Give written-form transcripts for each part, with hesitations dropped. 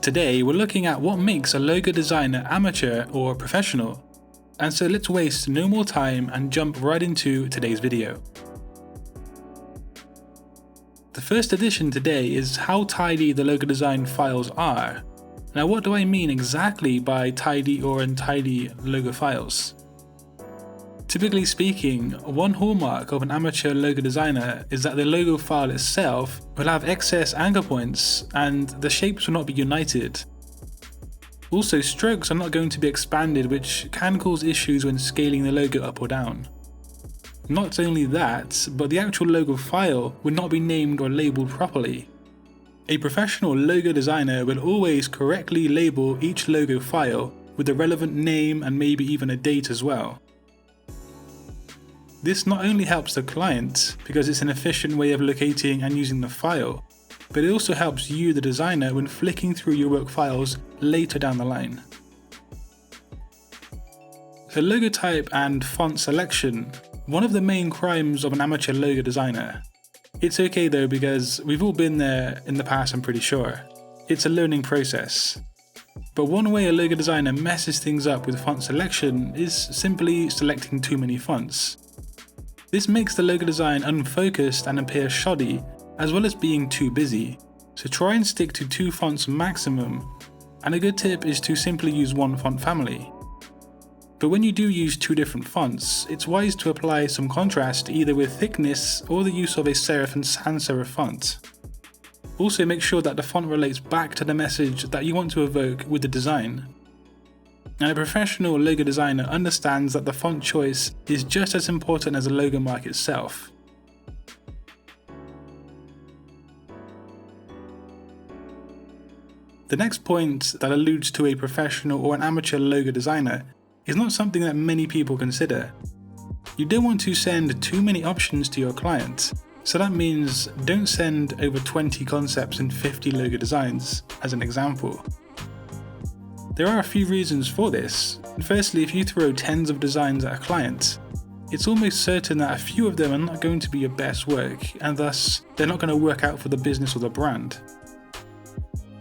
Today we're looking at what makes a logo designer amateur or professional. And so let's waste no more time and jump right into today's video. The first addition today is how tidy the logo design files are. Now what do I mean exactly by tidy or untidy logo files? Typically speaking, one hallmark of an amateur logo designer is that the logo file itself will have excess anchor points and the shapes will not be united. Also, strokes are not going to be expanded, which can cause issues when scaling the logo up or down. Not only that, but the actual logo file will not be named or labeled properly. A professional logo designer will always correctly label each logo file with the relevant name and maybe even a date as well. This not only helps the client because it's an efficient way of locating and using the file, but it also helps you, the designer, when flicking through your work files later down the line. So logo type and font selection, one of the main crimes of an amateur logo designer. It's okay though, because we've all been there in the past, I'm pretty sure. It's a learning process. But one way a logo designer messes things up with font selection is simply selecting too many fonts. This makes the logo design unfocused and appear shoddy, as well as being too busy. So try and stick to 2 fonts maximum, and a good tip is to simply use one font family. But when you do use 2 different fonts, it's wise to apply some contrast either with thickness or the use of a serif and sans serif font. Also make sure that the font relates back to the message that you want to evoke with the design. And a professional logo designer understands that the font choice is just as important as the logo mark itself. The next point that alludes to a professional or an amateur logo designer is not something that many people consider. You don't want to send too many options to your client, so that means don't send over 20 concepts and 50 logo designs, as an example. There are a few reasons for this. Firstly, if you throw tens of designs at a client, it's almost certain that a few of them are not going to be your best work, and thus they're not going to work out for the business or the brand.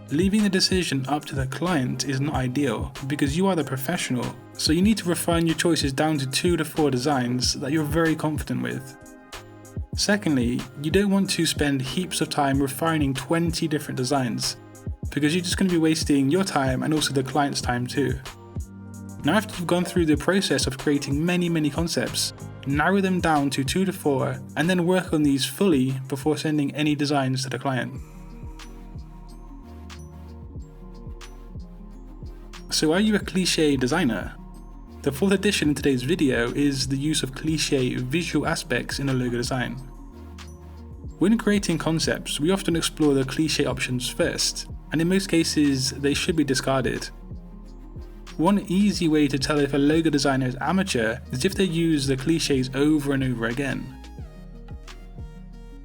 Leaving the decision up to the client is not ideal, because you are the professional, so you need to refine your choices down to 2 to 4 designs that you're very confident with. Secondly, you don't want to spend heaps of time refining 20 different designs, because you're just going to be wasting your time and also the client's time too. Now after you've gone through the process of creating many concepts, narrow them down to 2 to 4 and then work on these fully before sending any designs to the client. So are you a cliché designer? The 4th addition in today's video is the use of cliché visual aspects in a logo design. When creating concepts, we often explore the cliché options first, and in most cases they should be discarded. One easy way to tell if a logo designer is amateur is if they use the clichés over and over again.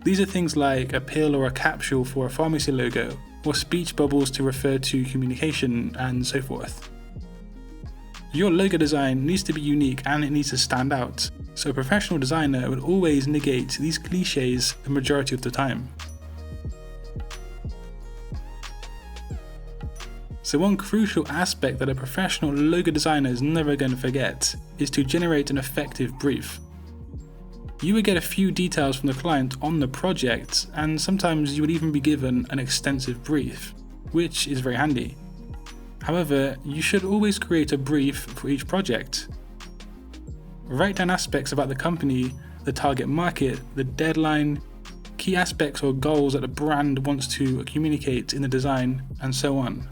These are things like a pill or a capsule for a pharmacy logo, or speech bubbles to refer to communication, and so forth. Your logo design needs to be unique and it needs to stand out, so a professional designer would always negate these clichés the majority of the time. So one crucial aspect that a professional logo designer is never going to forget is to generate an effective brief. You would get a few details from the client on the project, and sometimes you would even be given an extensive brief, which is very handy. However, you should always create a brief for each project. Write down aspects about the company, the target market, the deadline, key aspects or goals that the brand wants to communicate in the design, and so on.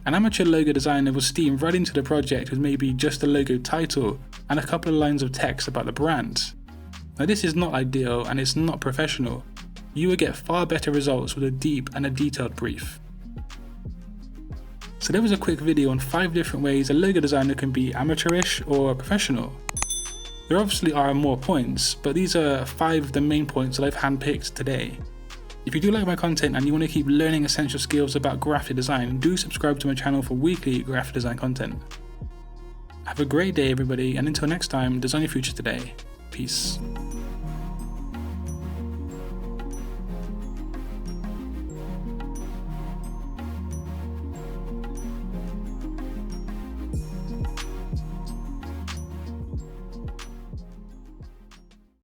An amateur logo designer will steam right into the project with maybe just a logo title and a couple of lines of text about the brand. Now this is not ideal and it's not professional. You will get far better results with a deep and a detailed brief. So there was a quick video on 5 different ways a logo designer can be amateurish or professional. There obviously are more points, but these are 5 of the main points that I've handpicked today. If you do like my content and you want to keep learning essential skills about graphic design, do subscribe to my channel for weekly graphic design content. Have a great day everybody, and until next time, design your future today. Peace.